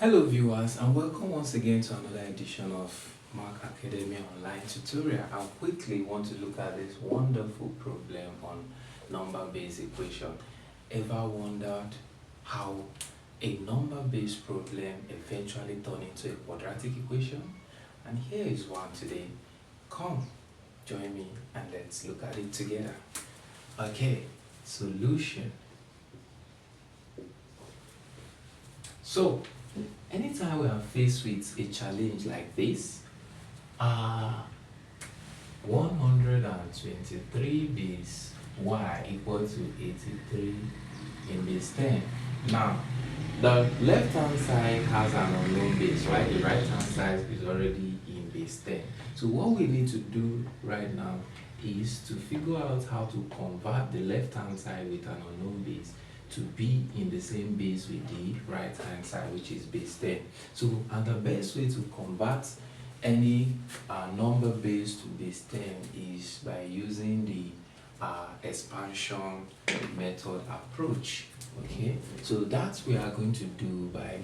Hello viewers, and welcome once again to another edition of Mark Academy Online Tutorial. I quickly want to look at this wonderful problem on number-based equation. Ever wondered how a number-based problem eventually turned into a quadratic equation? And here is one today. Come, join me and let's look at it together. Okay, solution. So, anytime we are faced with a challenge like this, 123 base y equal to 83 in base 10. Now, the left-hand side has an unknown base, right? The right-hand side is already in base 10. So what we need to do right now is to figure out how to convert the left-hand side with an unknown base to be in the same base with the right hand side, which is base 10. So, and the best way to convert any number base to base 10 is by using the expansion method approach. Okay, so that we are going to do by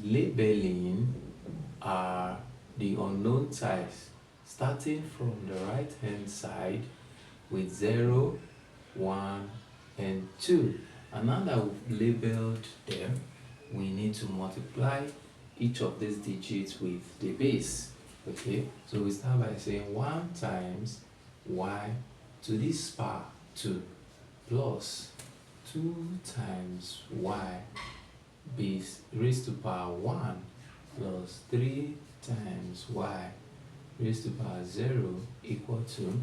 labeling the unknown types starting from the right hand side with 0, 1, and 2. And now that we've labeled them, we need to multiply each of these digits with the base. Okay, so we start by saying 1 times y to this power 2 plus 2 times y base raised to power 1 plus 3 times y raised to power 0 equal to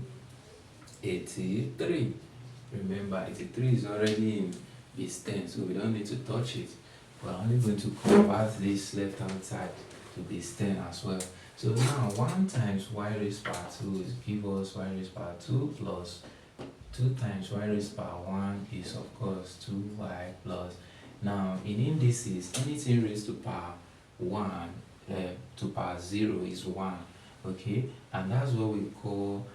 83. Remember, 83 is already in base 10, so we don't need to touch it. We're only going to convert this left hand side to base 10 as well. So now 1 times y raised to power 2 is give us y raised to power 2 plus 2 times y raised to power 1 is of course 2y plus. Now in indices, anything raised to power 1 to power 0 is 1. Okay, and that's what we call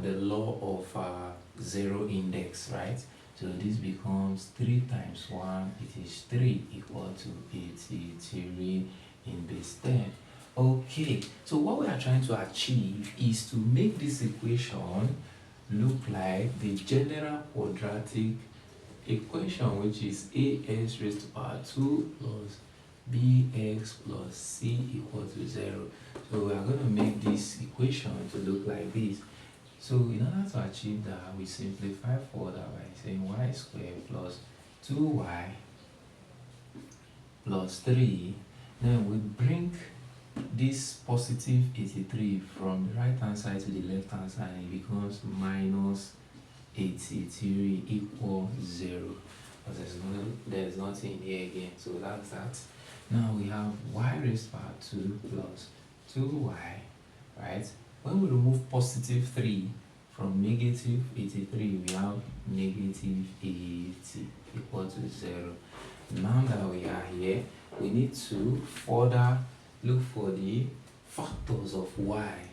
the law of 0 index, right? So this becomes 3 times 1, it is 3 equal to 83 in base 10. Okay, so what we are trying to achieve is to make this equation look like the general quadratic equation, which is ax raised to power 2 plus bx plus c equal to 0. So we are going to make this equation to look like this. So in order to achieve that, we simplify further by saying y squared plus 2y plus 3. Then we bring this positive 83 from the right hand side to the left hand side, and it becomes minus 83 equal 0. But there's nothing here again, so that's that. Now we have y raised to power 2 plus 2y, right? When we remove positive 3 from negative 83, we have negative 80 equal to 0. Now that we are here, we need to further look for the factors of y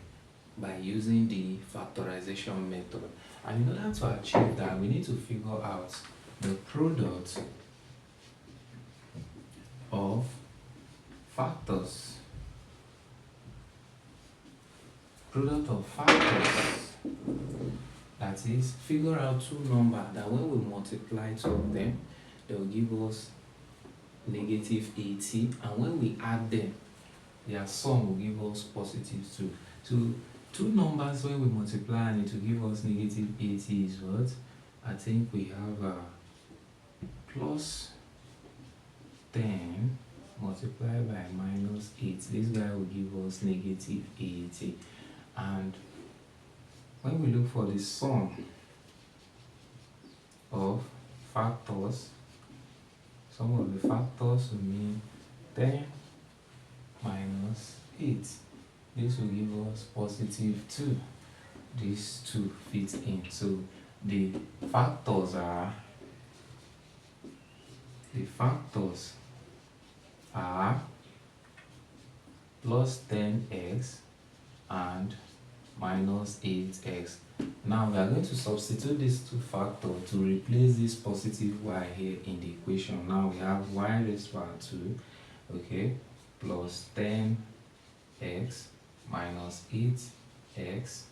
by using the factorization method. And in order to achieve that, we need to figure out the product of factors. That is, figure out two numbers that when we multiply two of them, they will give us negative 80, and when we add them, their sum will give us positive 2. So two numbers when we multiply and it will give us negative 80 is what? I think we have plus 10 multiplied by minus 8. This guy will give us negative 80. And when we look for the sum of factors, some of the factors will mean 10 minus 8. This will give us positive 2. These two fit in. So the factors are plus 10x and minus 8x. Now we are going to substitute these two factors to replace this positive y here in the equation. Now we have y raised to power 2 okay, plus 10x minus 8x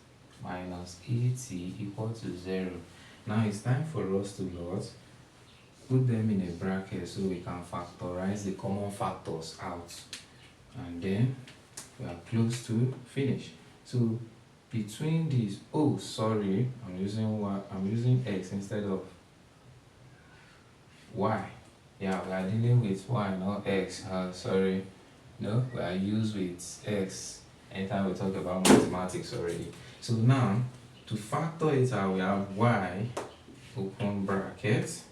minus 80 equal to 0. Now it's time for us to put them in a bracket so we can factorize the common factors out, and then we are close to finish. So between these, oh sorry, I'm using x instead of y. Yeah, we are dealing with y, not x. Sorry, no, we are used with x anytime we talk about mathematics already. So now to factor it out, we have y open bracket,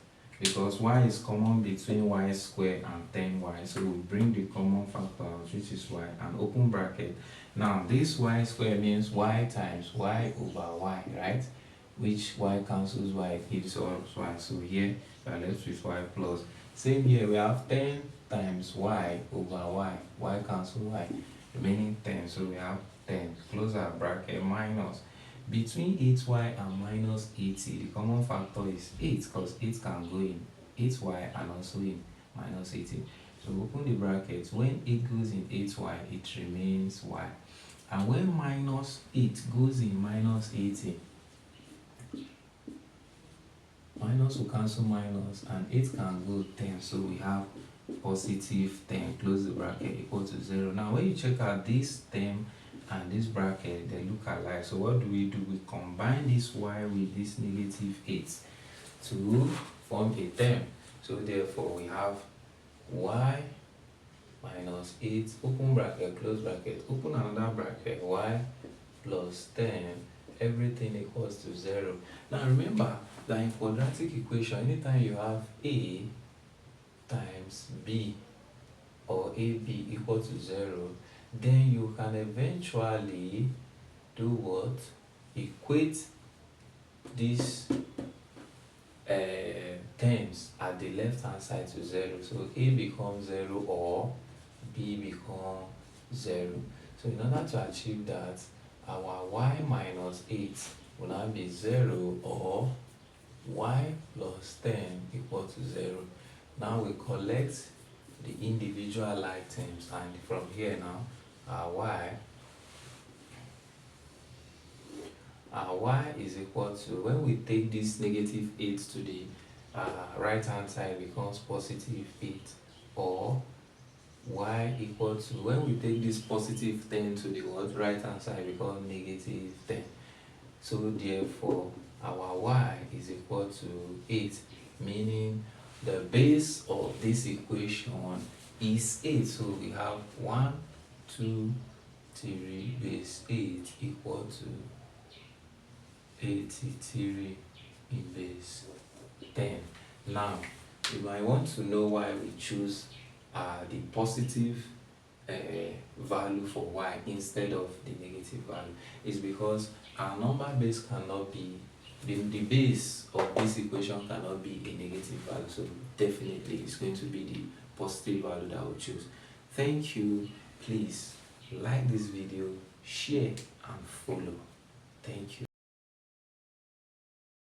because y is common between y squared and 10y, so we bring the common factor out, which is y, and open bracket. Now this y squared means y times y over y, right? Which y cancels y, gives us y. So here we are left with y plus. Same here, we have 10 times y over y cancel y, remaining 10. So we have 10, close our bracket, minus. Between 8y and minus 80, the common factor is 8, because 8 can go in 8y and also in minus 80. So open the bracket. When 8 goes in 8y, it remains y. And when minus 8 goes in minus 80, minus will cancel minus, and 8 can go 10. So we have positive 10, close the bracket, equal to 0. Now when you check out this term and this bracket, they look alike. So what do? We combine this y with this negative 8 to form a term. So therefore we have y minus 8, open bracket, close bracket, open another bracket, y plus 10, everything equals to 0. Now remember that in quadratic equation, anytime you have a times b or ab equal to 0, then you can eventually do what? Equate these terms at the left hand side to 0. So a becomes 0 or b becomes 0. So in order to achieve that, our y minus 8 will now be 0 or y plus 10 equal to 0. Now we collect the individual like terms, and from here now our y is equal to, when we take this negative 8 to the right hand side, becomes positive 8, or y equal to, when we take this positive 10 to the right hand side, becomes negative 10. So therefore our y is equal to 8, meaning the base of this equation is 8. So we have 1, 2, 3 base 8 equal to 83 in base 10. Now you might want to know why we choose the positive value for y instead of the negative value. Is because our number base cannot be, the base of this equation cannot be a negative value, so definitely it's going to be the positive value that we'll choose. Thank you. Please like this video, share and follow. Thank you.